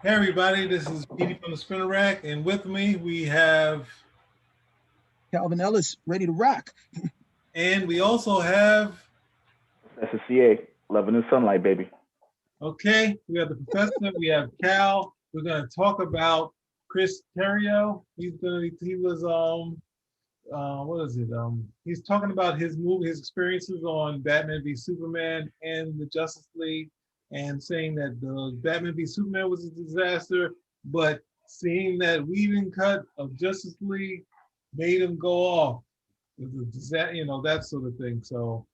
Hey everybody, this is Petey from the Spinner Rack, and with me we have, Calvin Ellis, ready to rock. and we also have, That's a CA. Loving the sunlight, baby. okay, we have the professor, we have Cal. We're gonna talk about Chris Terrio. He was what is it? He's talking about his movie, his experiences on Batman v Superman and the Justice League, and saying that the Batman v Superman was a disaster, but seeing that weaving cut of Justice League made him go off. It was a disaster, that sort of thing. So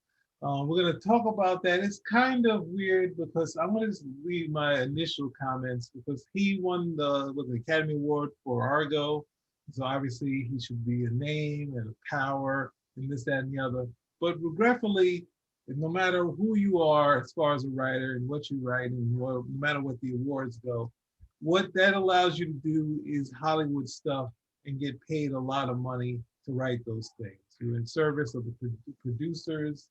we're going to talk about that. It's kind of weird because I want to read my initial comments because he won the Academy Award for Argo. So obviously he should be a name and a power and this, that, and the other. But regretfully, no matter who you are as far as a writer and what you write, and no matter what the awards go, what that allows you to do is Hollywood stuff and get paid a lot of money to write those things. You're in service of the producers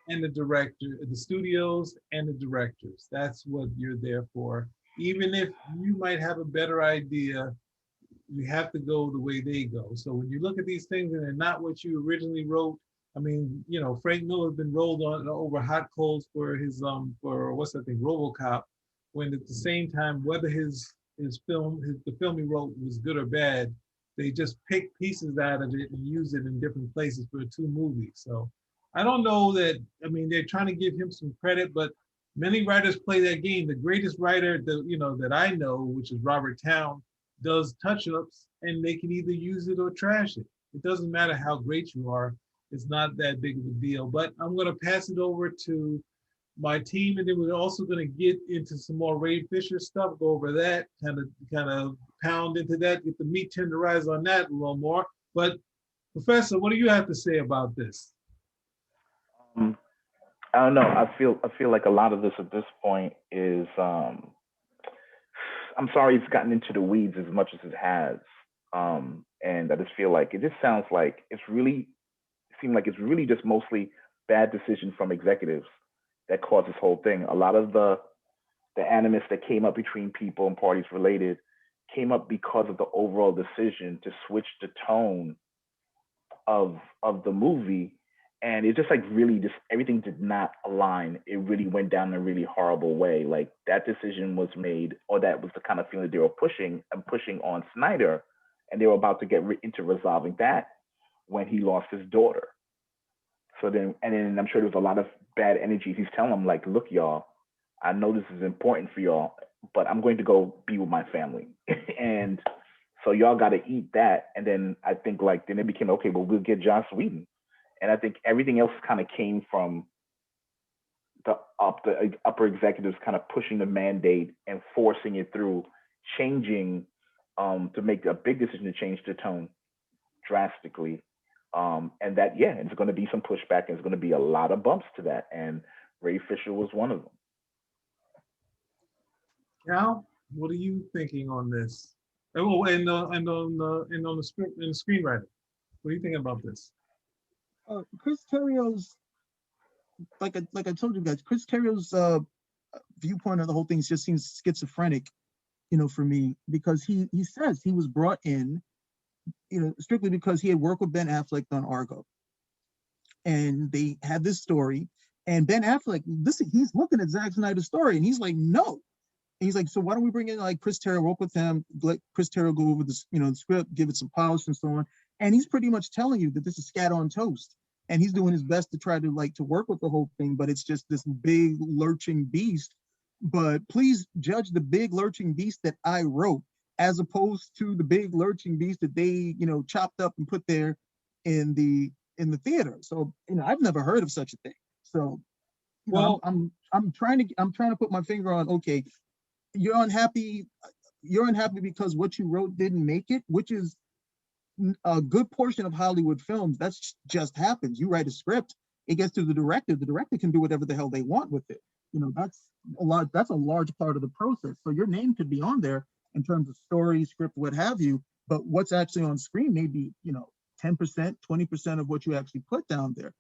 and the director, the studios and the directors. That's what you're there for. Even if you might have a better idea, you have to go the way they go. So when you look at these things and they're not what you originally wrote, I mean, Frank Miller's been rolled on over hot coals for his for what's that thing, RoboCop, when at the same time whether the film he wrote was good or bad, they just pick pieces out of it and use it in different places for two movies. So I don't know that. I mean, they're trying to give him some credit, but many writers play that game. The greatest writer that I know, which is Robert Town, does touch-ups, and they can either use it or trash it. It doesn't matter how great you are. It's not that big of a deal. But I'm going to pass it over to my team, and then we're also going to get into some more Ray Fisher stuff. Go over that, kind of pound into that, get the meat tenderized on that a little more. But Professor, what do you have to say about this? Um, I don't know. I feel like a lot of this at this point is. I'm sorry it's gotten into the weeds as much as it has. And I just feel like it just sounds like it seemed like it's really just mostly bad decision from executives that caused this whole thing. A lot of the animus that came up between people and parties related came up because of the overall decision to switch the tone of the movie, and it just like really just everything did not align. It really went down a really horrible way. Like that decision was made, or that was the kind of feeling they were pushing on Snyder, and they were about to get into resolving that when he lost his daughter. So then, and then I'm sure there was a lot of bad energy. He's telling them like, look, y'all, I know this is important for y'all, but I'm going to go be with my family. And so y'all got to eat that. And then I think like, then it became, okay, well, we'll get Joss Whedon. And I think everything else kind of came from the upper executives kind of pushing the mandate and forcing it through, changing to make a big decision to change the tone drastically. And that, yeah, it's going to be some pushback, and it's going to be a lot of bumps to that. And Ray Fisher was one of them. Cal, what are you thinking on this? Oh, and on the script and the screenwriter. What are you thinking about this? Chris Terrio's, like I told you guys, Chris Terrio's viewpoint of the whole thing just seems schizophrenic, for me, because he says he was brought in, strictly because he had worked with Ben Affleck on Argo, and they had this story, and Ben Affleck, he's looking at Zack Snyder's story, and he's like, no. And he's like, so why don't we bring in like Chris Terrio, work with him, let Chris Terrio go over this, the script, give it some polish and so on. And he's pretty much telling you that this is scat on toast. And he's doing his best to try to work with the whole thing, but it's just this big lurching beast. But please judge the big lurching beast that I wrote, as opposed to the big lurching beast that they, chopped up and put there in the theater. So, I've never heard of such a thing. So, Well, I'm trying to put my finger on, okay, you're unhappy because what you wrote didn't make it, which is a good portion of Hollywood films. That's just happens. You write a script, it gets to the director can do whatever the hell they want with it. That's a large part of the process. So your name could be on there in terms of story, script, what have you, but what's actually on screen may be 10%, 20% of what you actually put down there.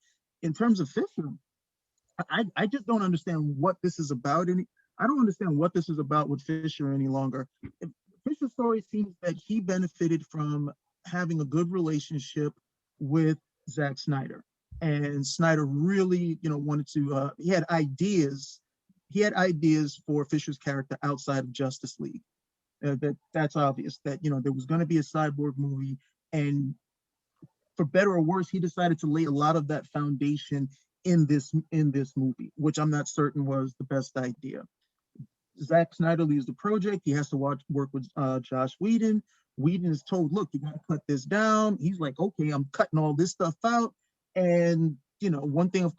In terms of Fisher, I just don't understand what this is about. And I don't understand what this is about with Fisher any longer. Fisher's story seems that he benefited from having a good relationship with Zack Snyder, and Snyder really, wanted to. He had ideas for Fisher's character outside of Justice League. That's obvious. That there was going to be a cyborg movie, and for better or worse, he decided to lay a lot of that foundation in this movie, which I'm not certain was the best idea. Zack Snyder leaves the project. He has to work with Josh Whedon. Whedon is told, "Look, you got to cut this down." He's like, "Okay, I'm cutting all this stuff out." And one thing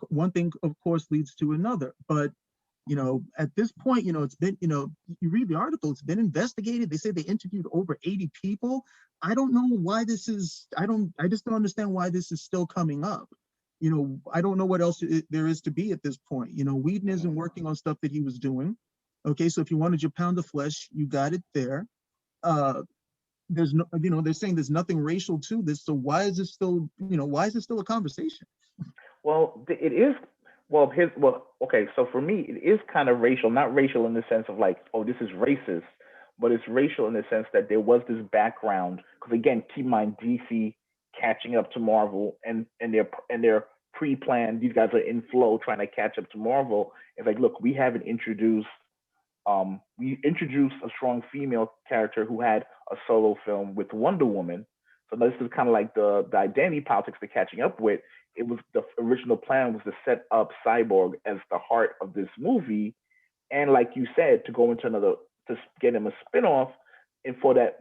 of course leads to another. But at this point, it's been, you read the article, it's been investigated. They say they interviewed over 80 people. I don't know why this is. I just don't understand why this is still coming up. I don't know what else there is to be at this point. Whedon isn't working on stuff that he was doing. Okay, so if you wanted your pound of flesh, you got it there. There's no, they're saying there's nothing racial to this. So why is it still a conversation? Well, it is. Well, okay. So for me, it is kind of racial. Not racial in the sense of like, oh, this is racist, but it's racial in the sense that there was this background. Because again, keep in mind, DC catching up to Marvel, and their pre-planned. These guys are in flow, trying to catch up to Marvel. It's like, look, we introduced a strong female character who had a solo film with Wonder Woman. So this is kind of like the identity politics they're catching up with. It was the original plan was to set up Cyborg as the heart of this movie, and like you said, to go into to get him a spinoff, and for that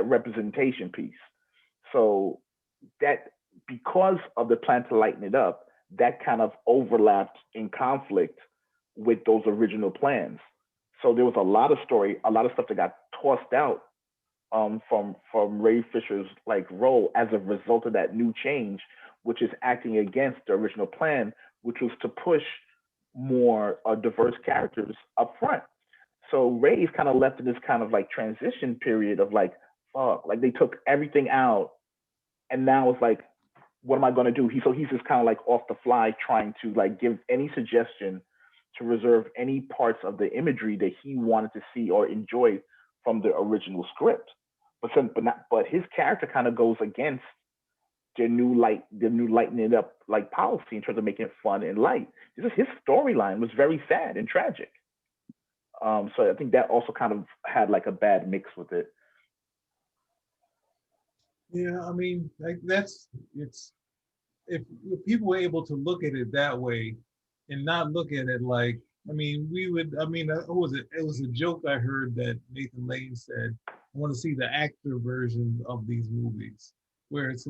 representation piece. So that, because of the plan to lighten it up, that kind of overlapped in conflict with those original plans. So there was a lot of stuff that got tossed out from Ray Fisher's like role as a result of that new change, which is acting against the original plan, which was to push more diverse characters up front. So Ray's kind of left in this kind of like transition period of like, fuck, like they took everything out, and now it's like, what am I going to do? He's just kind of like off the fly, trying to like give any suggestion to reserve any parts of the imagery that he wanted to see or enjoy from the original script. But his character kind of goes against their new lightening it up like policy in terms of making it fun and light. His storyline was very sad and tragic. So I think that also kind of had like a bad mix with it. Yeah, I mean, like it's if people were able to look at it that way and not look at it like, I mean, what was it? It was a joke I heard that Nathan Lane said, I want to see the actor version of these movies, where it's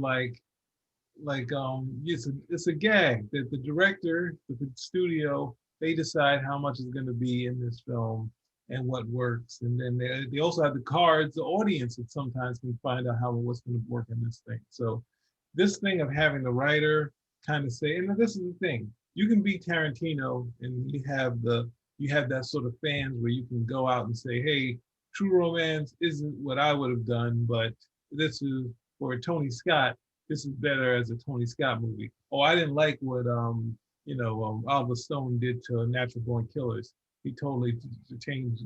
it's a gag that the director, the studio, they decide how much is going to be in this film and what works, and then they also have the cards, the audience that sometimes can find out what's going to work in this thing. So this thing of having the writer kind of say, and this is the thing, you can be Tarantino and you have that sort of fans where you can go out and say, hey, True Romance isn't what I would have done, but this is for Tony Scott. This is better as a Tony Scott movie. Oh, I didn't like what Oliver Stone did to Natural Born Killers. He totally changed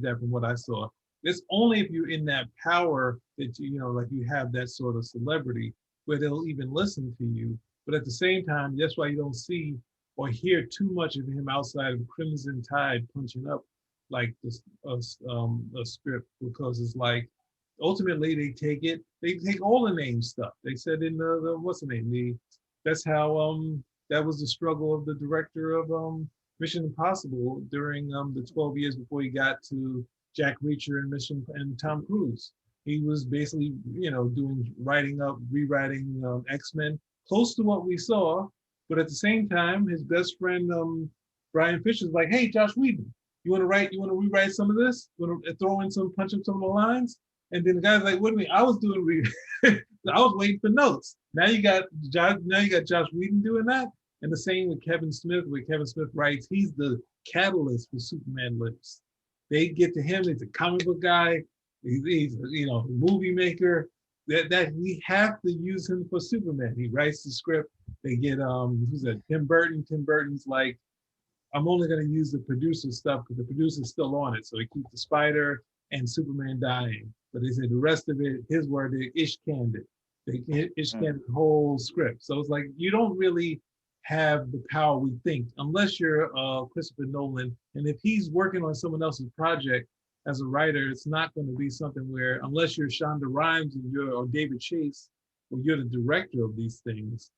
that from what I saw. It's only if you're in that power that like you have that sort of celebrity where they'll even listen to you. But at the same time, that's why you don't see or hear too much of him outside of Crimson Tide punching up like this a script, because it's like ultimately they take all the name stuff. They said in the what's the name? That's how that was the struggle of the director of Mission Impossible during the 12 years before he got to Jack Reacher and Tom Cruise. He was basically, rewriting X-Men, close to what we saw, but at the same time, his best friend Brian Fisher's like, "Hey, Josh Whedon, you want to rewrite some of this? You want to throw in punch up some of the lines?" And then the guy's like, "What do you mean? I was I was waiting for notes. Now you got Josh Whedon doing that." And the same with Kevin Smith, where Kevin Smith writes, he's the catalyst for Superman Lives. They get to him, he's a comic book guy, he's a movie maker. That we have to use him for Superman. He writes the script. They get who's that? Tim Burton. Tim Burton's like, I'm only going to use the producer stuff because the producer's still on it. So he keeps the spider and Superman dying. But they said the rest of it, his word, they ish canned it. They ish canned the whole script. So it's like you don't really have the power we think unless you're Christopher Nolan. And if he's working on someone else's project as a writer, it's not going to be something where unless you're Shonda Rhimes and you're or David Chase, or you're the director of these things,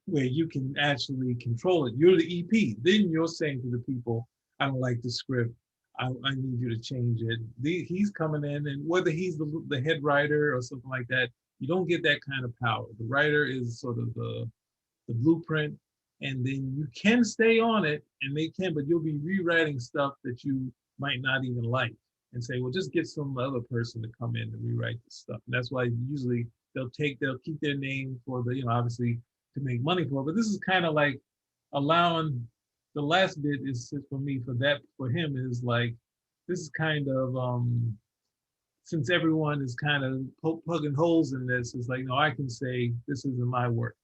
where you can actually control it. You're the EP. Then you're saying to the people, I don't like the script. I need you to change it. He's coming in, and whether he's the head writer or something like that, you don't get that kind of power. The writer is sort of the blueprint, and then you can stay on it, and they can, but you'll be rewriting stuff that you might not even like, and say, well, just get some other person to come in and rewrite this stuff. And that's why usually they'll keep their name for the, obviously to make money for it. But this is kind of like allowing the last bit is for me for him is like this is kind of since everyone is kind of plugging holes in this, it's like, no, I can say this isn't my work.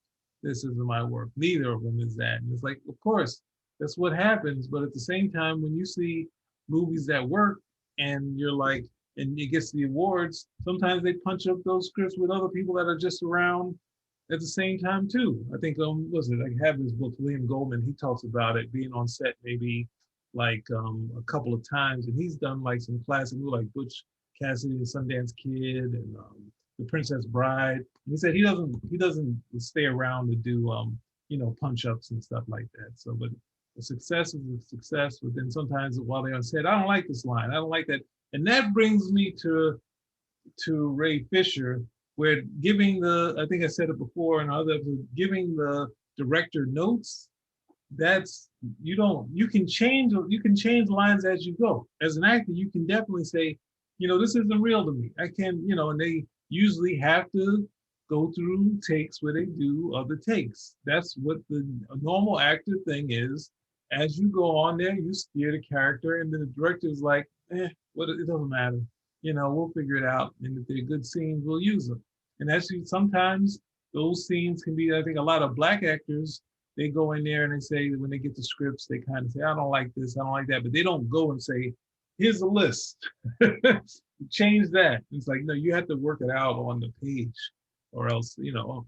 This isn't my work. Neither of them is that. And it's like, of course, that's what happens. But at the same time, when you see movies that work and you're like, and it gets the awards, sometimes they punch up those scripts with other people that are just around at the same time too. I think I have this book, William Goldman, he talks about it being on set maybe like a couple of times, and he's done like some classic movies like Butch Cassidy and Sundance Kid and The Princess Bride. And he said he doesn't stay around to do punch ups and stuff like that. So but a success is a success, but then sometimes while they're on set, I don't like this line, I don't like that. And that brings me to Ray Fisher, where giving I think I said it before in other, giving the director notes, you can change lines as you go. As an actor, you can definitely say, this isn't real to me. I can, and they usually have to go through takes where they do other takes. That's what a normal actor thing is. As you go on there, you steer the character, and then the director is like, it doesn't matter. We'll figure it out. And if they're good scenes, we'll use them. And actually, sometimes those scenes can be, I think a lot of Black actors, they go in there and they say, when they get the scripts, they kind of say, I don't like this, I don't like that. But they don't go and say, here's a list, change that. It's like, no, you have to work it out on the page or else,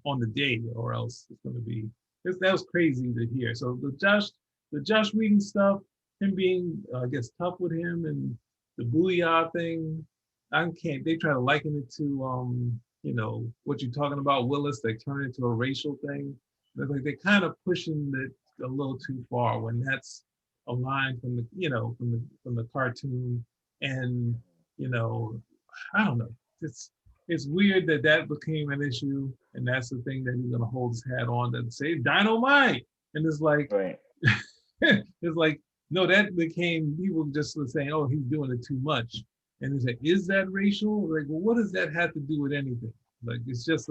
on the day, or else it's going to be, that was crazy to hear. So the Josh Whedon stuff, him being, I guess, tough with him and the Booyah thing, they try to liken it to, what you're talking about, Willis, they turn it into a racial thing. They're like, they're kind of pushing it a little too far when that's a line from the cartoon. And, I don't know. It's weird that became an issue. And that's the thing that he's going to hold his hat on to say dynamite. And it's like, Right. it's like, no, that became, people just were saying, oh, he's doing it too much. And it's like, is that racial? Like, well, what does that have to do with anything? Like, it's just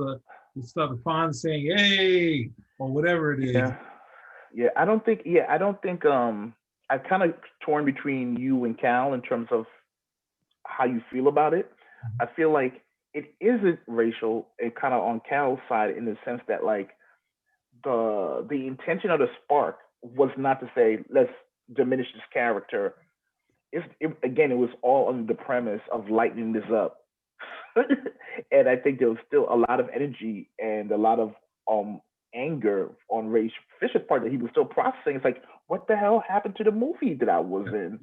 it's stuff the Fonz saying, hey, or whatever it is. I don't think I'm kind of torn between you and Cal in terms of how you feel about it. I feel like it isn't racial and kind of on Cal's side in the sense that like the intention of the spark was not to say let's diminish this character. Again, it was all under the premise of lightening this up. And I think there was still a lot of energy and a lot of anger on Ray Fisher's part that he was still processing. It's like, what the hell happened to the movie that I was in?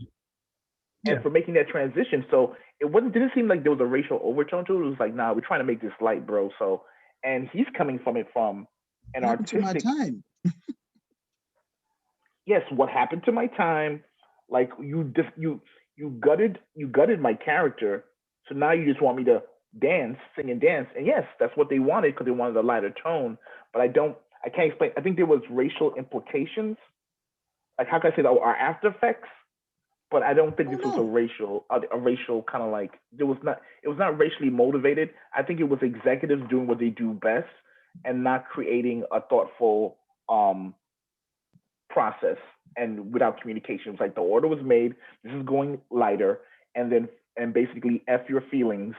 Yeah. And for making that transition. So didn't seem like there was a racial overtone to it. It was like, nah, we're trying to make this light, bro. So, and he's coming from an artistic. To my time. Yes, what happened to my time? Like you gutted my character. So now you just want me to sing and dance. And yes, that's what they wanted because they wanted a lighter tone. But I can't explain. I think there was racial implications. Like how can I say that? Our after effects. But I don't think this was a racial kind of like, it was not racially motivated. I think it was executives doing what they do best and not creating a thoughtful process and without communication. It was like the order was made, this is going lighter, and basically F your feelings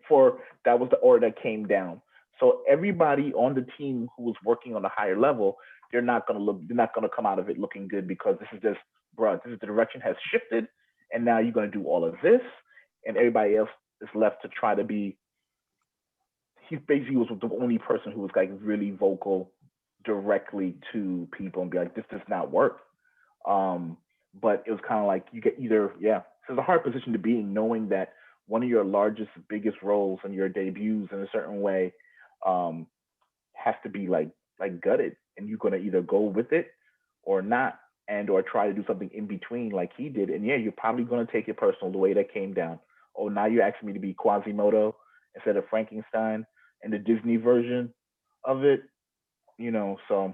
for that was the order that came down. So everybody on the team who was working on the higher level they're not gonna come out of it looking good because this is just, bruh, this is the direction has shifted, and now you're gonna do all of this, and everybody else is left to try to be. He basically was the only person who was like really vocal directly to people and be like, this does not work. Um, but it was kind of like you get either, yeah. So it's a hard position to be in, knowing that one of your largest, biggest roles and your debuts in a certain way um, has to be like gutted, and you're gonna either go with it or not, and or try to do something in between like he did. And yeah, you're probably gonna take it personal the way that came down. Oh, now you're asking me to be Quasimodo instead of Frankenstein and the Disney version of it, So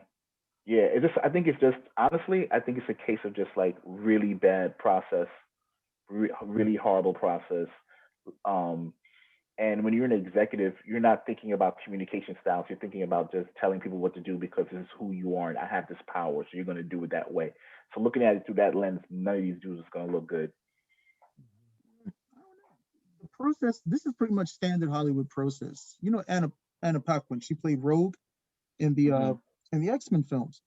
yeah, it just I think it's just honestly, I think it's a case of just like really bad process, really horrible process. Um, and when you're an executive, you're not thinking about communication styles. You're thinking about just telling people what to do because this is who you are and I have this power, so you're going to do it that way. So looking at it through that lens, none of these dudes is going to look good. I don't know. The process. This is pretty much standard Hollywood process. You know, Anna Paquin. She played Rogue in the uh Hmm. in the X-Men films.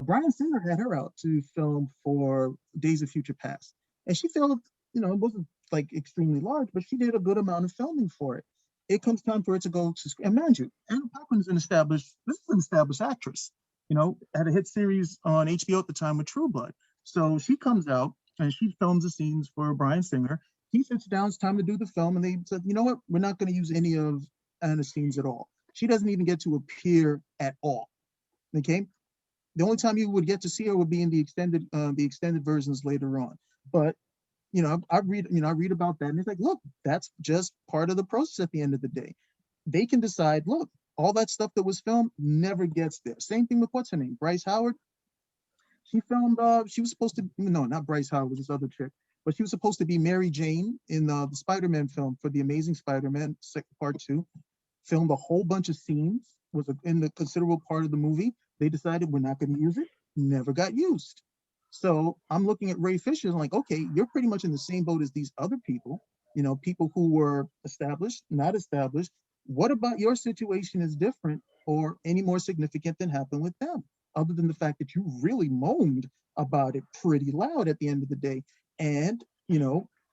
Brian Singer had her out to film for Days of Future Past, and she filmed. You know, it wasn't like extremely large, but she did a good amount of filming for it. It comes time for it to go to screen. And mind you, Anna Paquin is an established. This is an established actress. You know, had a hit series on HBO at the time with True Blood. So she comes out and she films the scenes for Brian Singer. He sits down. It's time to do the film, and they said, you know what? We're not going to use any of Anna's scenes at all. She doesn't even get to appear at all. Okay, the only time you would get to see her would be in the extended versions later on. But I read about that, and it's like, look, that's just part of the process. At the end of the day, they can decide, look, all that stuff that was filmed never gets there. Same thing with what's her name, Bryce Howard. She filmed. She was supposed to, no, not Bryce Howard, was this other chick, but she was supposed to be Mary Jane in the Spider-Man film for the Amazing Spider-Man Part Two. Filmed a whole bunch of scenes, was in the considerable part of the movie. They decided we're not going to use it, never got used. So I'm looking at Ray Fisher and like, okay, you're pretty much in the same boat as these other people, people who were established, not established. What about your situation is different or any more significant than happened with them? Other than the fact that you really moaned about it pretty loud at the end of the day. And,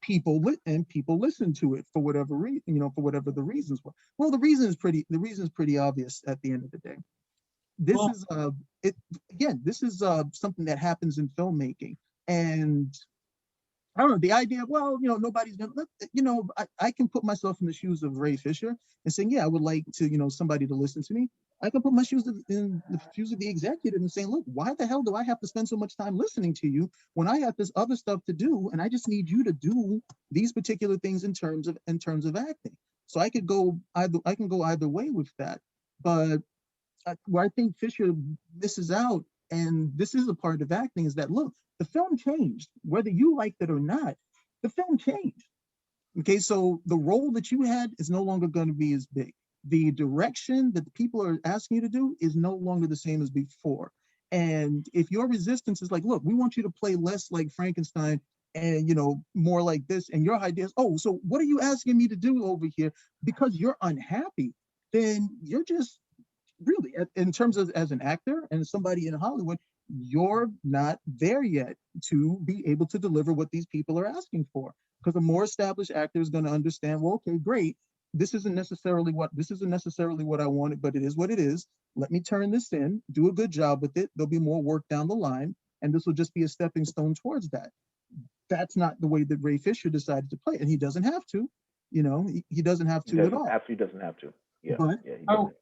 people listen to it for whatever reason, for whatever the reasons were. Well, the reason is pretty obvious at the end of the day. This Well, is it again, this is something that happens in filmmaking. And I don't know, the idea of, well, nobody's gonna let, I can put myself in the shoes of Ray Fisher and saying, yeah, I would like to, somebody to listen to me. I can put my shoes in the shoes of the executive and saying, look, why the hell do I have to spend so much time listening to you when I have this other stuff to do, and I just need you to do these particular things in terms of acting. So I can go either way with that. But where I think Fisher misses out, and this is a part of acting, is that, look, the film changed, whether you liked it or not. The film changed. Okay, so the role that you had is no longer going to be as big. The direction that the people are asking you to do is no longer the same as before. And if your resistance is like, look, we want you to play less like Frankenstein and more like this, and your idea is, oh, so what are you asking me to do over here because you're unhappy? Then you're just really, in terms of as an actor and somebody in Hollywood, you're not there yet to be able to deliver what these people are asking for. Because a more established actor is going to understand, well, okay, great. This isn't necessarily what I wanted, but it is what it is. Let me turn this in, do a good job with it. There'll be more work down the line, and this will just be a stepping stone towards that. That's not the way that Ray Fisher decided to play it, and he doesn't have to. He doesn't have He to at doesn't all. absolutely doesn't have to. Yeah, But yeah, he I, doesn't.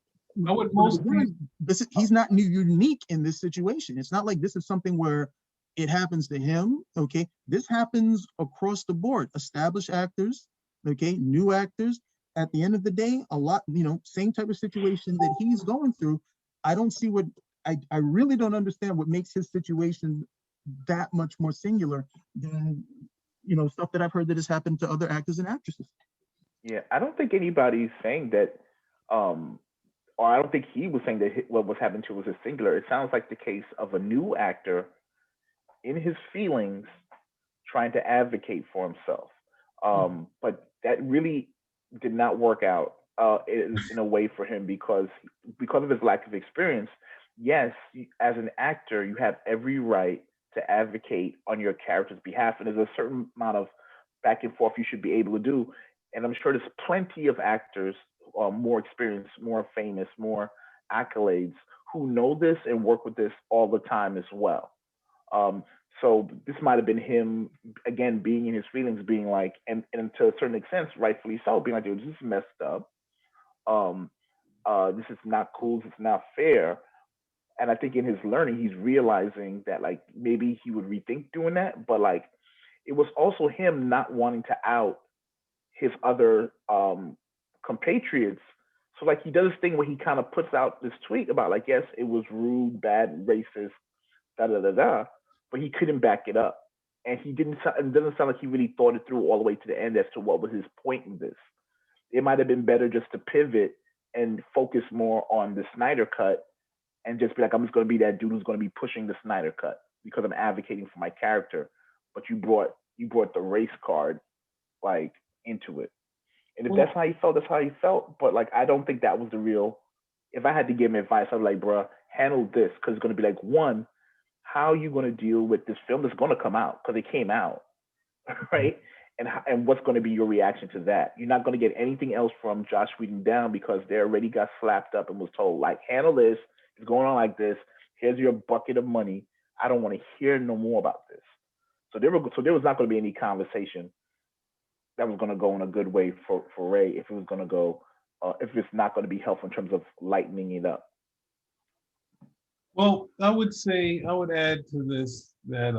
I would but most people. again, he's not unique in this situation. It's not like this is something where it happens to him. Okay, this happens across the board. Established actors, okay, new actors. At the end of the day, a lot, same type of situation that he's going through. I don't see what I really don't understand what makes his situation that much more singular than stuff that I've heard that has happened to other actors and actresses. Yeah, I don't think anybody's saying that, um, or I don't think he was saying that what was happening to was a singular. It sounds like the case of a new actor in his feelings trying to advocate for himself. But that really did not work out in a way for him because of his lack of experience. yes, as an actor, you have every right to advocate on your character's behalf, and there's a certain amount of back and forth you should be able to do. And I'm sure there's plenty of actors, more experienced, more famous, more accolades, who know this and work with this all the time as well. Um, so this might have been him again being in his feelings, being like, and to a certain extent, rightfully so, being like, dude, this is messed up. Um, this is not cool. This is not fair. And I think in his learning, he's realizing that like maybe he would rethink doing that, but like it was also him not wanting to out his other compatriots. So like he does this thing where he kind of puts out this tweet about like, yes, it was rude, bad, racist, da da da da, but he couldn't back it up, and he didn't. It doesn't sound like he really thought it through all the way to the end as to what was his point in this. It might have been better just to pivot and focus more on the Snyder cut and just be like, I'm just going to be that dude who's going to be pushing the Snyder cut because I'm advocating for my character. But you brought the race card like into it. And if that's Well, how he felt, that's how he felt. But like, I don't think that was the real. If I had to give him advice, I'd be like, bruh, handle this because it's going to be like, one, how are you going to deal with this film that's going to come out because it came out, right? And what's going to be your reaction to that? You're not going to get anything else from Josh Whedon down because they already got slapped up and was told like, handle this. It's going on like this. Here's your bucket of money. I don't want to hear no more about this. So there was not going to be any conversation that was going to go in a good way for Ray if it was going to go if it's not going to be helpful in terms of lightening it up. well, I would say I would add to this that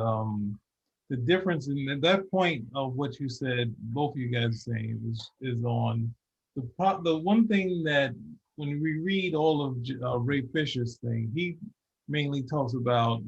the difference in at that point of what you said, both of you guys saying is on the one thing that when we read all of Ray Fisher's thing, he mainly talks about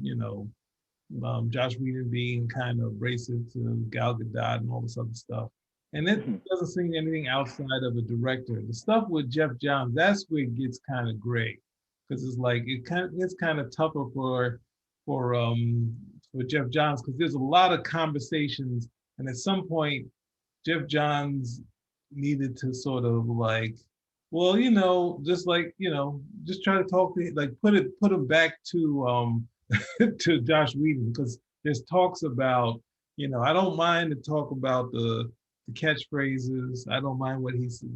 Josh Whedon being kind of racist to Gal Gadot and all this other stuff. And it Mhm. doesn't seem anything outside of a director. The stuff with Jeff Johns, that's where it gets kind of gray. Because it's like it's kind of tougher for um for Jeff Johns because there's a lot of conversations and at some point Jeff Johns needed to sort of like, well, just like, just try to talk to like put him back to to Josh Whedon because there's talks about, I don't mind to talk about the catchphrases. I don't mind what he said,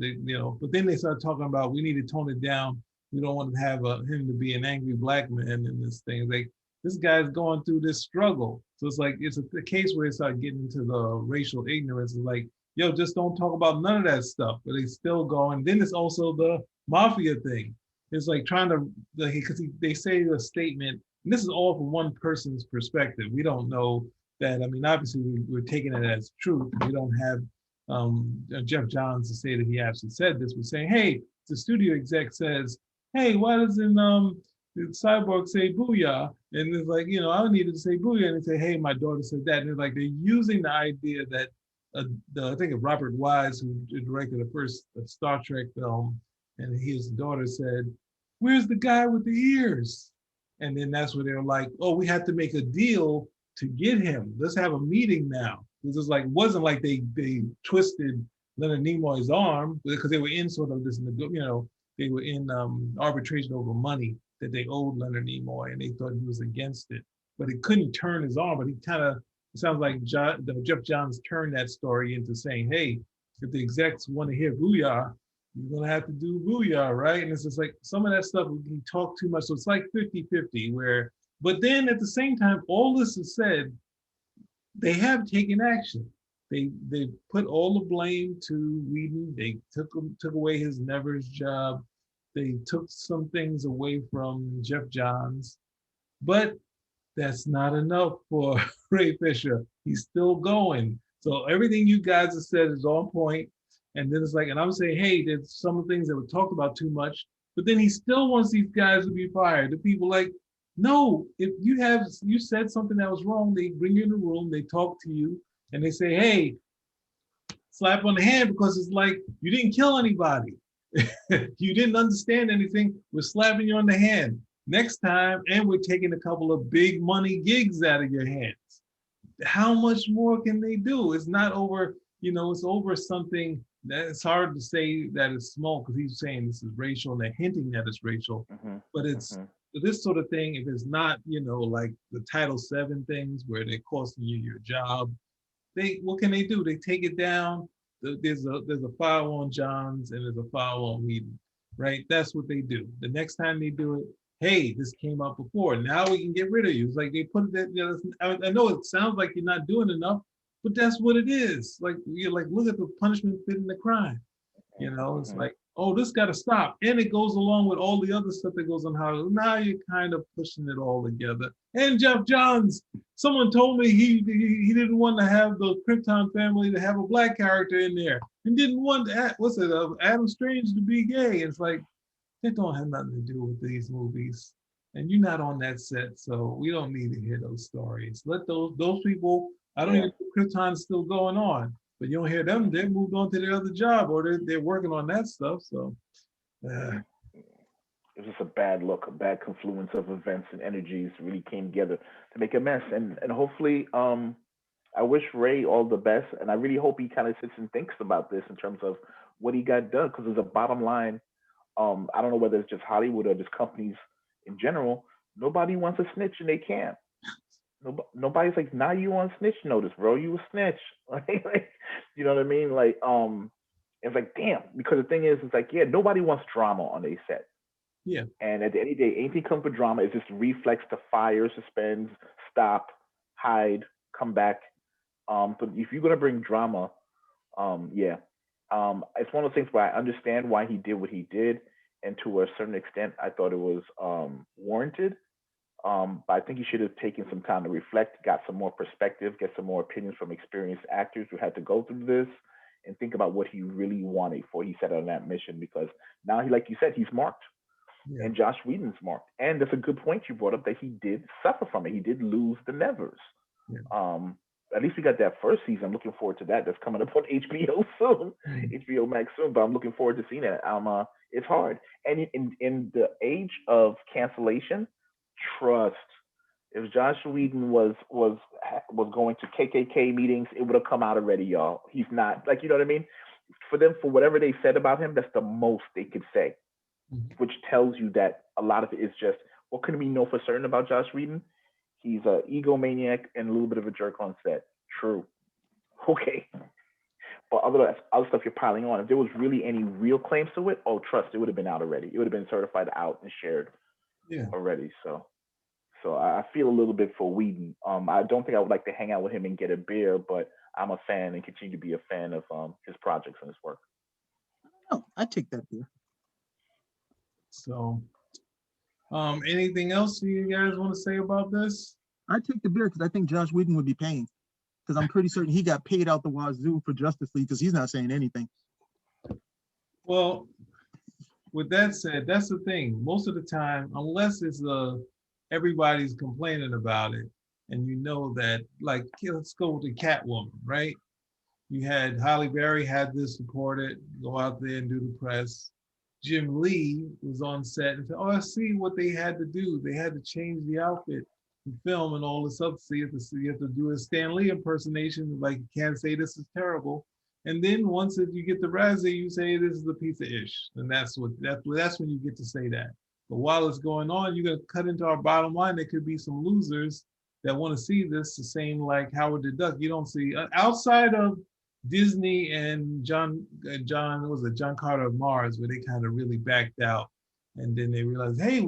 but then they start talking about we need to tone it down. We don't want to have him to be an angry black man in this thing. Like this guy's going through this struggle. So it's like it's a case where they start getting into the racial ignorance. It's like, yo, just don't talk about none of that stuff. But they still going. Then it's also the mafia thing. It's like trying to because they say a statement and this is all from one person's perspective. We don't know that. I mean, obviously, we're taking it as truth. We don't have Jeff Johns to say that he actually said this. We're saying, hey, the studio exec says, hey, why doesn't the Cyborg say booyah? And it's like, I needed to say booyah. And they say, hey, my daughter said that. And it's like they're using the idea that I think of Robert Wise, who directed the first Star Trek film, and his daughter said, where's the guy with the ears? And then that's where they're like, oh, we have to make a deal to get him. Let's have a meeting now. Because it's like, wasn't like they twisted Leonard Nimoy's arm because they were in sort of this, they were in arbitration over money that they owed Leonard Nimoy and they thought he was against it. But he couldn't turn his arm, but he kind of, it sounds like Jeff Johns turned that story into saying, hey, if the execs want to hear booyah, you're gonna have to do booyah, right? And it's just like some of that stuff we talk too much. So it's like 50-50 where, but then at the same time, all this is said, they have taken action. They put all the blame to Whedon. They took away his Nevers job. They took some things away from Jeff Johns, but that's not enough for Ray Fisher. He's still going. So everything you guys have said is on point. And then it's like, and I'm saying, hey, there's some of the things that were talked about too much. But then he still wants these guys to be fired. The people like, no, if you said something that was wrong, they bring you in the room, they talk to you, and they say, hey, slap on the hand because it's like you didn't kill anybody. You didn't understand anything. We're slapping you on the hand next time, and we're taking a couple of big money gigs out of your hands. How much more can they do? It's not over, it's over something that it's hard to say that it's small because he's saying this is racial and they're hinting that it's racial, Mhm. but it's Mhm. this sort of thing, if it's not, like the Title VII things where they're costing you your job, what can they do? They take it down. There's a file on Johns and there's a file on Whedon, right? That's what they do. The next time they do it, hey, this came up before. Now we can get rid of you. It's like they put it that, I know it sounds like you're not doing enough, but that's what it is. Like you're like, look at the punishment fitting the crime. It's like, oh, this got to stop. And it goes along with all the other stuff that goes on Hollywood. Now you're kind of pushing it all together. And Jeff Johns, someone told me he didn't want to have the Krypton family to have a black character in there and didn't want Adam Strange to be gay. It's like, it don't have nothing to do with these movies. And you're not on that set, so we don't need to hear those stories. Let those people, I don't even know if Krypton's still going on. But you don't hear them. They moved on to their other job, or they're working on that stuff. So it was just a bad look, a bad confluence of events and energies really came together to make a mess. And hopefully, I wish Ray all the best, and I really hope he kind of sits and thinks about this in terms of what he got done. Because there's a bottom line. I don't know whether it's just Hollywood or just companies in general. Nobody wants a snitch, and they can't. Nobody's like, now you on snitch notice, bro. You a snitch. Like, you know what I mean? Like, it's like, damn. Because the thing is, it's like, yeah, nobody wants drama on a set. Yeah. And at the end of the day, anything comes with drama is just reflex to fire, suspend, stop, hide, come back. But if you're gonna bring drama, yeah. It's one of those things where I understand why he did what he did, and to a certain extent, I thought it was warranted. But I think he should have taken some time to reflect, got some more perspective, get some more opinions from experienced actors who had to go through this, and think about what he really wanted before he set on that mission. Because now he, like you said, he's marked, and Josh Whedon's marked. And that's a good point you brought up, that he did suffer from it. He did lose the Nevers. At least we got that first season. I'm looking forward to that. That's coming up on HBO soon, HBO Max soon. But I'm looking forward to seeing that. It's hard, and in the age of cancellation, trust. If Josh Whedon was going to KKK meetings, it would have come out already, y'all. He's not, like, you know what I mean? For them, for whatever they said about him, that's the most they could say, which tells you that a lot of it is just, what can we know for certain about Josh Whedon? He's an egomaniac and a little bit of a jerk on set. True. Okay. But other stuff you're piling on, if there was really any real claims to it, oh, trust, it would have been out already. It would have been certified out and shared already. So I feel a little bit for Whedon. I don't think I would like to hang out with him and get a beer, but I'm a fan and continue to be a fan of his projects and his work. Oh, I take that beer. So, anything else you guys want to say about this? I take the beer because I think Josh Whedon would be paying. Because I'm pretty certain he got paid out the wazoo for Justice League because he's not saying anything. Well, with that said, that's the thing. Most of the time, unless it's everybody's complaining about it, and you know that, like, let's go with the Catwoman, right? You had Halle Berry had this reported, go out there and do the press. Jim Lee was on set and said, "Oh, I see what they had to do. They had to change the outfit, and film, and all this stuff. So you have to do a Stan Lee impersonation. Like, you can't say this is terrible." And then once you get the Razzie, you say this is a piece of ish, and that's when you get to say that. But while it's going on, you're gonna cut into our bottom line. There could be some losers that want to see this the same like Howard the Duck. You don't see outside of Disney and John Carter of Mars, where they kind of really backed out, and then they realized, hey,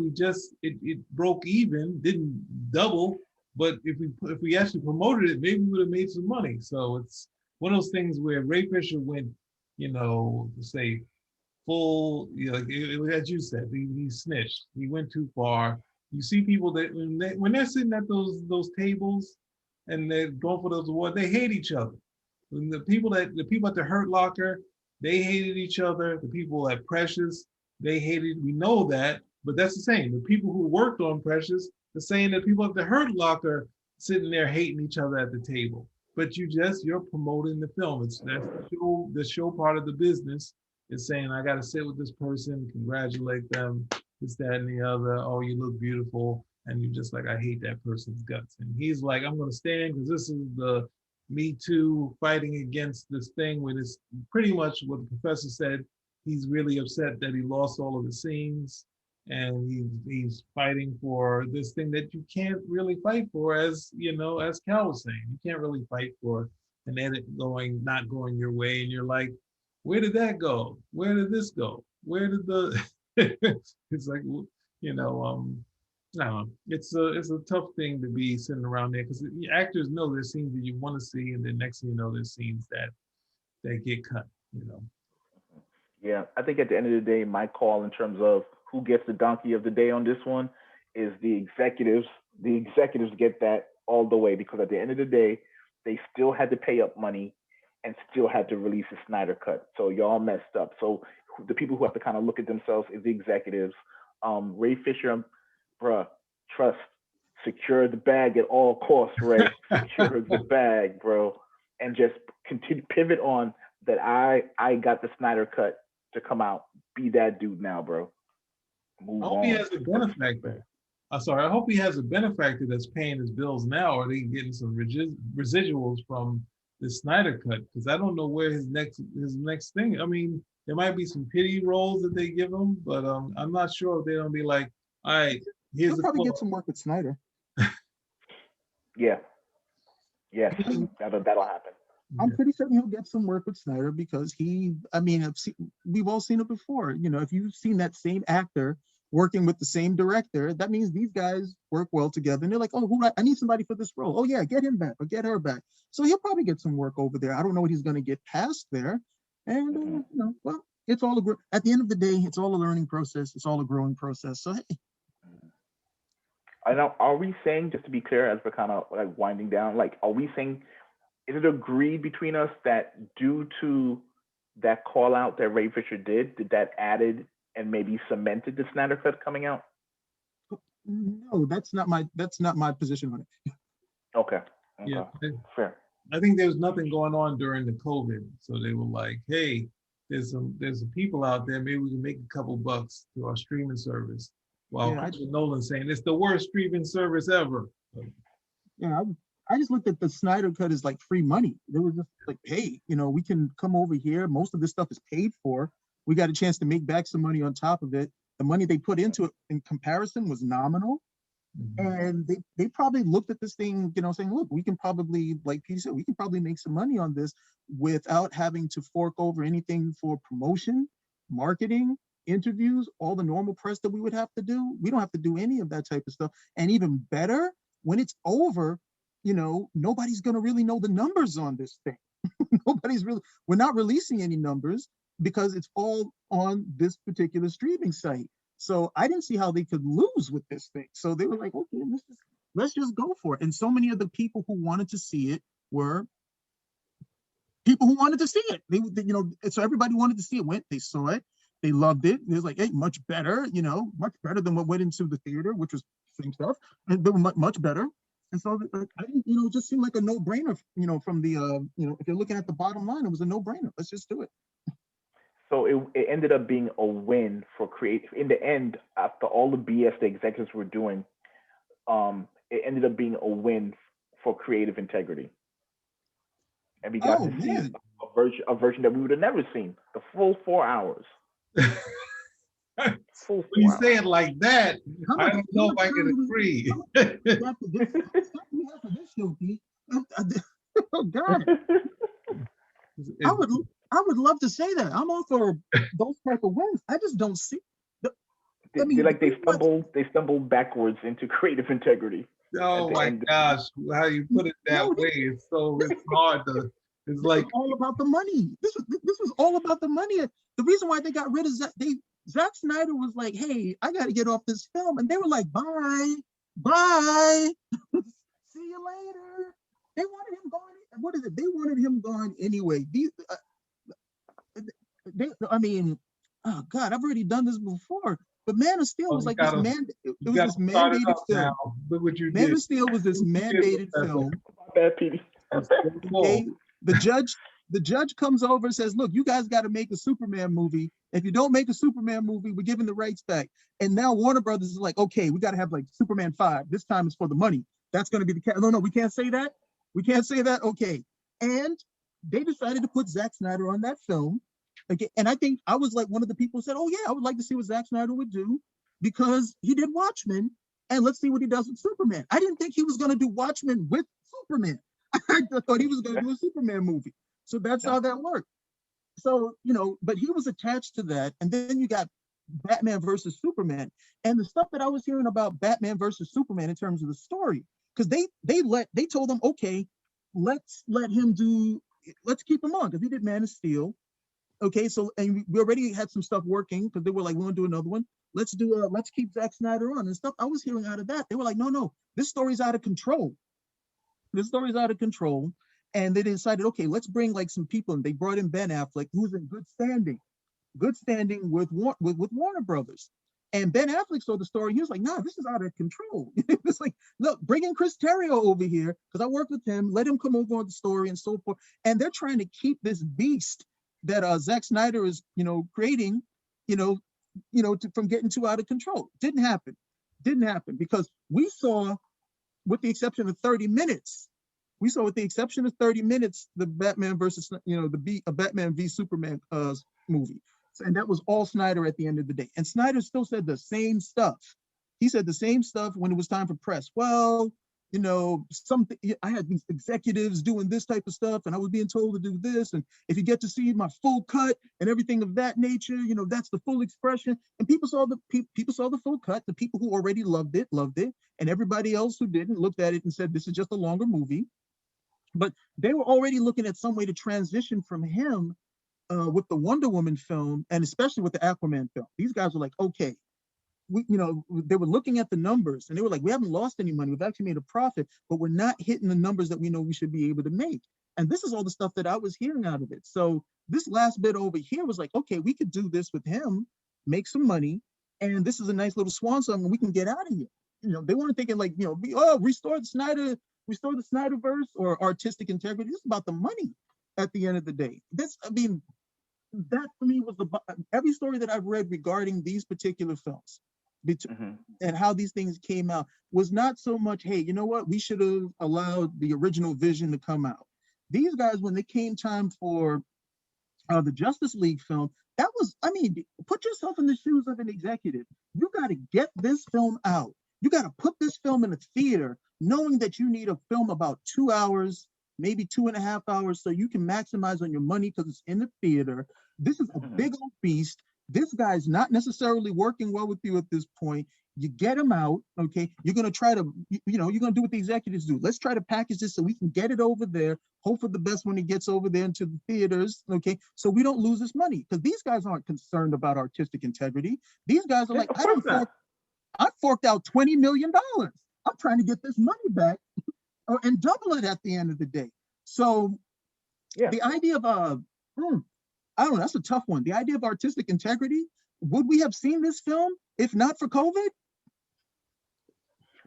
it broke even, didn't double, but if we actually promoted it, maybe we would have made some money. So it's one of those things where Ray Fisher went, say full, as you said, he snitched. He went too far. You see people that when they're sitting at those tables and they're going for those awards, they hate each other. When the people at the Hurt Locker, they hated each other. The people at Precious, they hated. We know that, but that's the same. The people who worked on Precious, the saying that people at the Hurt Locker sitting there hating each other at the table. But you're promoting the film. That's the show part of the business is saying, I got to sit with this person, congratulate them, this, that, and the other. Oh, you look beautiful. And you're just like, I hate that person's guts. And he's like, I'm going to stand because this is the Me Too fighting against this thing when it's pretty much what the professor said. He's really upset that he lost all of the scenes. and he's fighting for this thing that you can't really fight for, as you know, as Cal was saying, you can't really fight for an edit not going your way, and you're like, where did that go? Where did this go? Where did the? It's like, you know, no, it's a tough thing to be sitting around there because the actors know there's scenes that you want to see, and then next thing you know, there's scenes that get cut. You know. Yeah, I think at the end of the day, my call in terms of who gets the donkey of the day on this one is the executives. The executives get that all the way because at the end of the day, they still had to pay up money and still had to release a Snyder cut. So y'all messed up. So the people who have to kind of look at themselves is the executives. Ray Fisher, bruh, trust, secure the bag at all costs, Ray. Secure the bag, bro, and just continue pivot on that. I got the Snyder cut to come out. Be that dude now, bro. I Move hope he on. has a benefactor. I'm sorry. I hope he has a benefactor that's paying his bills now, or they getting some residuals from the Snyder cut. Because I don't know where his next thing. I mean, there might be some pity roles that they give him, but I'm not sure if they're gonna be like, all right, here's He'll the probably quote. get some work with Snyder. Yeah. Yes. That'll happen. I'm pretty certain he'll get some work with Snyder because I mean, we've all seen it before. You know, if you've seen that same actor working with the same director, that means these guys work well together. And they're like, oh, I need somebody for this role. Oh, yeah, get him back or get her back. So he'll probably get some work over there. I don't know what he's going to get past there. And, you know, well, it's all at the end of the day, it's all a learning process. It's all a growing process. So, hey. I know. Are we saying, just to be clear, as we're kind of like winding down, like, are we saying, is it agreed between us that due to that call out that Ray Fisher did that added and maybe cemented the Snyder Cut coming out? No, that's not my position on it. Okay. Yeah, Fair. I think there was nothing going on during the COVID, so they were like, "Hey, there's some people out there. Maybe we can make a couple bucks through our streaming service." While Yeah, Christopher Nolan saying it's the worst streaming service ever. Yeah, I just looked at the Snyder cut as like free money. They were just like, hey, you know, we can come over here. Most of this stuff is paid for. We got a chance to make back some money on top of it. The money they put into it in comparison was nominal. And they probably looked at this thing, you know, saying, look, we can probably, like Peter said, we can probably make some money on this without having to fork over anything for promotion, marketing, interviews, all the normal press that we would have to do. We don't have to do any of that type of stuff. And even better, when it's over, you know, nobody's going to really know the numbers on this thing. We're not releasing any numbers because it's all on this particular streaming site. So I didn't see how they could lose with this thing. So they were like, okay, let's just go for it. And so many of the people who wanted to see it were people who wanted to see it. They you know, so everybody wanted to see it. They saw it, they loved it. And it was like, hey, much better, you know, much better than what went into the theater, which was same stuff. And they were much better. And so I didn't, you know, it just seemed like a no-brainer, you know, from the, you know, if you're looking at the bottom line, it was a no-brainer. Let's just do it. So it ended up being a win for creative. In the end, after all the BS the executives were doing, it ended up being a win for creative integrity. And we got to see a version that we would have never seen, the full 4 hours. When you say it like that, I don't know if I can agree. Oh God. I would love to say that. I'm all for those type of wins. I just don't see. They stumbled backwards into creative integrity. Oh my gosh, how you put it that way is it's hard to. It's like all about the money. This was all about the money. The reason why they got rid of Zack Snyder was like, hey, I got to get off this film, and they were like, bye, see you later. They wanted him gone. What is it? They wanted him gone anyway. I mean, oh God, I've already done this before. But Man of Steel was like this mandated film. Look what you Man did. of Steel was this mandated film. Bad Petey. Okay, the judge comes over and says, look, you guys got to make a Superman movie. If you don't make a Superman movie, we're giving the rights back. And now Warner Brothers is like, okay, we got to have like Superman 5. This time it's for the money. That's going to be the case. No, we can't say that. We can't say that. Okay. And they decided to put Zack Snyder on that film. Okay. And I think I was like one of the people who said, oh yeah, I would like to see what Zack Snyder would do. because he did Watchmen, and let's see what he does with Superman. I didn't think he was going to do Watchmen with Superman. I thought he was going to do a Superman movie. So that's Yeah. how that worked. So, but he was attached to that. And then you got Batman versus Superman. And the stuff that I was hearing about Batman versus Superman in terms of the story, because they told him, okay, let's keep him on because he did Man of Steel. Okay, so and we already had some stuff working because they were like, we want to do another one. Let's keep Zack Snyder on and stuff. I was hearing out of that. They were like, no, this story's out of control. This story's out of control. And they decided, okay, let's bring like some people. And they brought in Ben Affleck, who's in good standing with Warner Brothers. And Ben Affleck saw the story. He was like, "No, this is out of control." It was like, "Look, bring in Chris Terrio over here because I worked with him. Let him come over on the story and so forth." And they're trying to keep this beast that Zack Snyder is, creating, from getting too out of control. Didn't happen. Didn't happen because we saw, with the exception of 30 minutes, the Batman versus, Batman v Superman movie. And that was all Snyder at the end of the day. And Snyder still said the same stuff. He said the same stuff when it was time for press. Well, I had these executives doing this type of stuff, and I was being told to do this. And if you get to see my full cut and everything of that nature, that's the full expression. And people saw the full cut. The people who already loved it, and everybody else who didn't looked at it and said, this is just a longer movie. But they were already looking at some way to transition from him with the Wonder Woman film, and especially with the Aquaman film. These guys were like, okay, they were looking at the numbers and they were like, we haven't lost any money. We've actually made a profit, but we're not hitting the numbers that we know we should be able to make. And this is all the stuff that I was hearing out of it. So this last bit over here was like, okay, we could do this with him, make some money, and this is a nice little swan song, and we can get out of here. They weren't thinking like, restore the Snyderverse or artistic integrity. It's about the money at the end of the day. That for me was every story that I've read regarding these particular films and how these things came out was not so much, hey, you know what, we should have allowed the original vision to come out. These guys, when it came time for the Justice League film, put yourself in the shoes of an executive. You got to get this film out. You got to put this film in a theater knowing that you need a film about 2 hours, maybe 2.5 hours, so you can maximize on your money because it's in the theater. This is a big old beast. This guy's not necessarily working well with you at this point. You get him out, okay? You're going to try to, you're going to do what the executives do. Let's try to package this so we can get it over there. Hope for the best when it gets over there into the theaters, okay? So we don't lose this money because these guys aren't concerned about artistic integrity. These guys are like, I forked out $20 million. I'm trying to get this money back and double it at the end of the day. So the idea of, I don't know, that's a tough one. The idea of artistic integrity, would we have seen this film if not for COVID?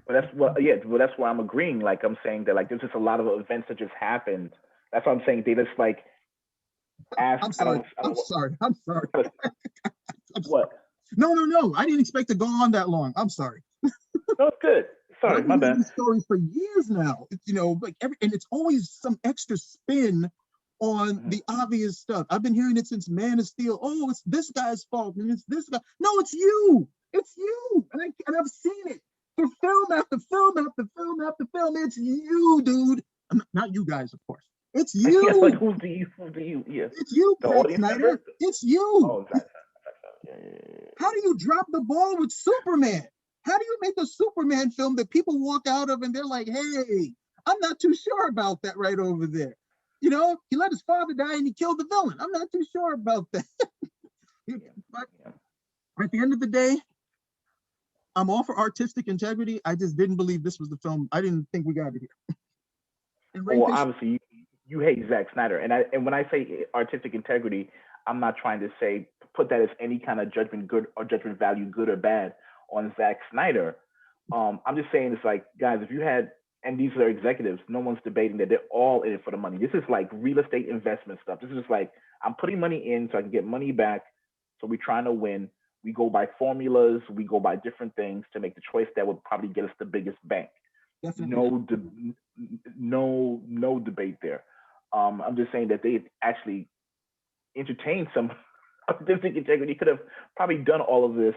But that's why I'm agreeing. Like I'm saying that like there's just a lot of events that just happened. That's what I'm saying. They just like ask. I'm sorry. What? No. I didn't expect to go on that long. I'm sorry. No, it's good. Sorry, my bad. These stories for years now, and it's always some extra spin on the obvious stuff. I've been hearing it since Man of Steel. Oh, it's this guy's fault, and it's this guy. No, it's you. It's you, and I've seen it for film after film after film after film. It's you, dude. Not you guys, of course. It's you. Yeah, like who's the you? Yeah. It's you, Zack Snyder. It's you. Oh, Zack Snyder. Yeah. How do you drop the ball with Superman? How do you make a Superman film that people walk out of and they're like, hey, I'm not too sure about that right over there. He let his father die and he killed the villain. I'm not too sure about that. But at the end of the day, I'm all for artistic integrity. I just didn't believe this was the film. I didn't think we got it here. Well, obviously, you hate Zack Snyder. And when I say artistic integrity, I'm not trying to say put that as any kind of judgment good or judgment value, good or bad, on Zack Snyder. I'm just saying it's like, guys, if you had, and these are executives, no one's debating that they're all in it for the money. This is like real estate investment stuff. This is just like, I'm putting money in so I can get money back. So we're trying to win. We go by formulas. We go by different things to make the choice that would probably get us the biggest bank. Definitely. No debate there. I'm just saying that they actually entertained some artistic integrity. Could have probably done all of this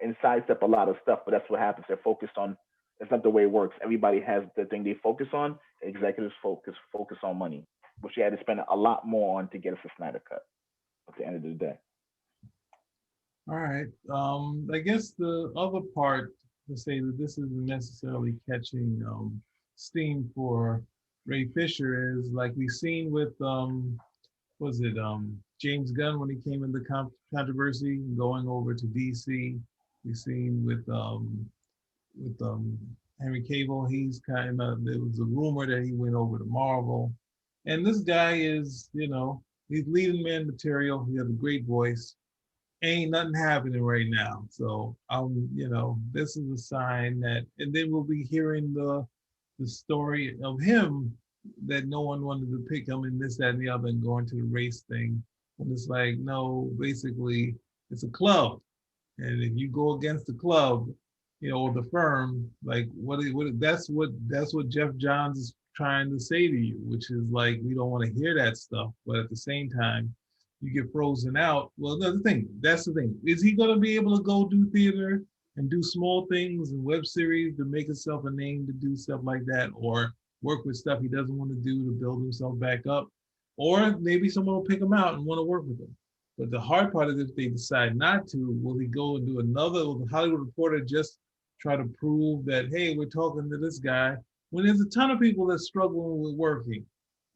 and sidestep a lot of stuff. But that's what happens. They're focused on. It's not the way it works. Everybody has the thing they focus on. Executives focus on money, which they had to spend a lot more on to get us a Snyder cut. At the end of the day. All right. I guess the other part to say that this isn't necessarily catching steam for Ray Fisher is like we've seen with was it James Gunn when he came into controversy going over to DC. We've seen with Henry Cable, he's kind of there was a rumor that he went over to Marvel, and this guy is he's leading man material. He has a great voice. Ain't nothing happening right now. So this is a sign that, and then we'll be hearing the story of him that no one wanted to pick him in this, that, and the other, and going to the race thing. And it's like, no, basically, it's a club, and if you go against the club, or the firm, like that's what Jeff Johns is trying to say to you, which is like we don't want to hear that stuff, but at the same time you get frozen out. Well, that's the thing. Is he going to be able to go do theater and do small things and web series to make himself a name to do stuff like that, or work with stuff he doesn't want to do to build himself back up? Or maybe someone will pick him out and want to work with him. But the hard part is if they decide not to, will he go and do another? Will the Hollywood Reporter just try to prove that, hey, we're talking to this guy, when there's a ton of people that struggle with working?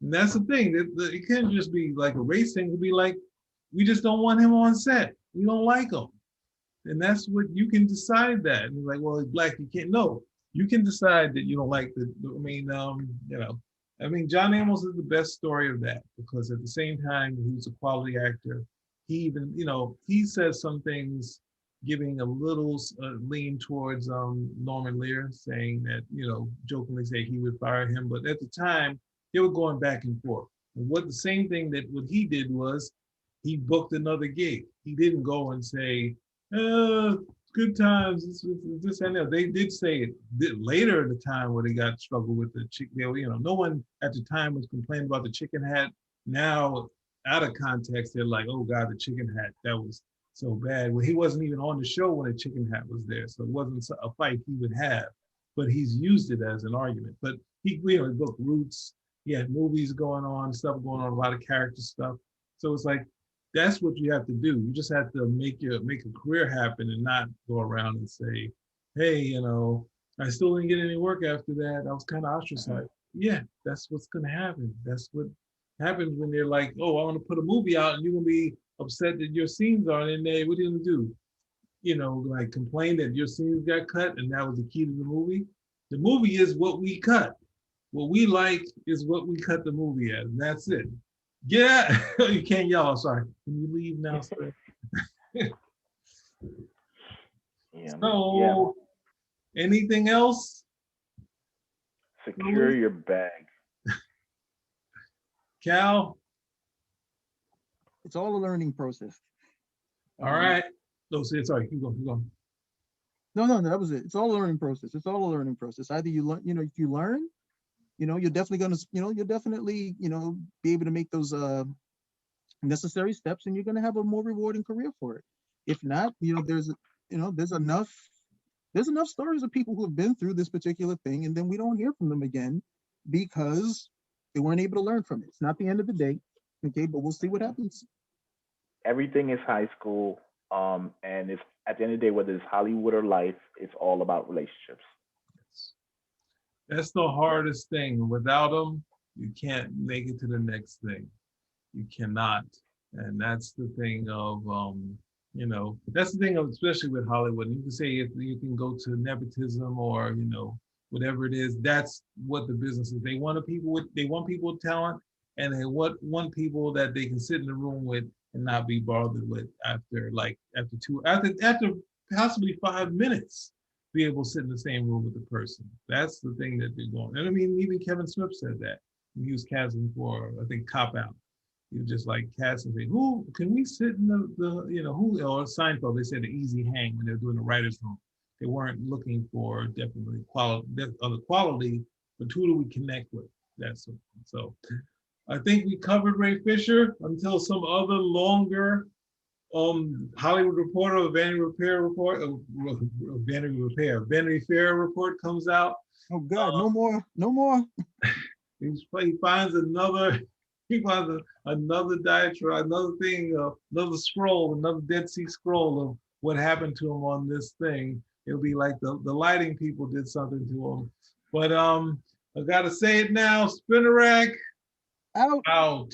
And that's the thing. It can't just be like a race thing. It could be like, we just don't want him on set. We don't like him. And that's what you can decide that. And like, well, he's black, you can't. No, you can decide that you don't like John Amos is the best story of that, because at the same time, he was a quality actor. He even, he says some things giving a little lean towards Norman Lear, saying that, jokingly say he would fire him. But at the time, they were going back and forth. And what he did was he booked another gig. He didn't go and say, good times, this and that. They did say it later in the time where they got struggled with the chick. No one at the time was complaining about the chicken hat. Now, out of context, they're like, oh God, the chicken hat, that was so bad. Well, he wasn't even on the show when the chicken hat was there. So it wasn't a fight he would have, but he's used it as an argument. But he booked Roots. He had movies going on, stuff going on, a lot of character stuff. So it's like, that's what you have to do. You just have to make a career happen and not go around and say, hey, I still didn't get any work after that. I was kind of ostracized. Yeah, that's what's going to happen. That's what happens when they're like, oh, I want to put a movie out, and you're going to be upset that your scenes aren't in there. What are you going to do? Like complain that your scenes got cut and that was the key to the movie. The movie is what we cut. What we like is what we cut the movie as, and that's it. Yeah, you can't yell. I'm sorry. Can you leave now, sir? So, anything else? Secure your bag. Cal? It's all a learning process. All right. No, sorry. Keep going. No, that was it. It's all a learning process. It's all a learning process. Either you learn, if you learn, you're definitely going to, you'll definitely, be able to make those necessary steps, and you're going to have a more rewarding career for it. If not, there's enough stories of people who have been through this particular thing, and then we don't hear from them again because they weren't able to learn from it. It's not the end of the day, okay? But we'll see what happens. Everything is high school, and it's at the end of the day, whether it's Hollywood or life, it's all about relationships. That's the hardest thing. Without them, you can't make it to the next thing. You cannot. And that's the thing of, that's the thing of, especially with Hollywood. You can say if you can go to nepotism or, whatever it is, that's what the business is. They want people with talent, and they want people that they can sit in the room with and not be bothered with after possibly 5 minutes. Be able to sit in the same room with the person. That's the thing that they're going. And I mean, even Kevin Smith said that when he was casting for, I think, Cop Out. He was just like casting, saying, who can we sit in who, or Seinfeld, they said the easy hang when they were doing the writer's room. They weren't looking for definitely quality, but who do we connect with? That's so I think we covered Ray Fisher until some other longer Hollywood Reporter or Vanity Repair report, Vanity Fair report comes out. Oh God, no more, no more. He finds another, he finds another diatribe, another thing, another scroll, another Dead Sea Scroll of what happened to him on this thing. It'll be like the lighting people did something to him. But I gotta say it now, Spinnerack Out. out.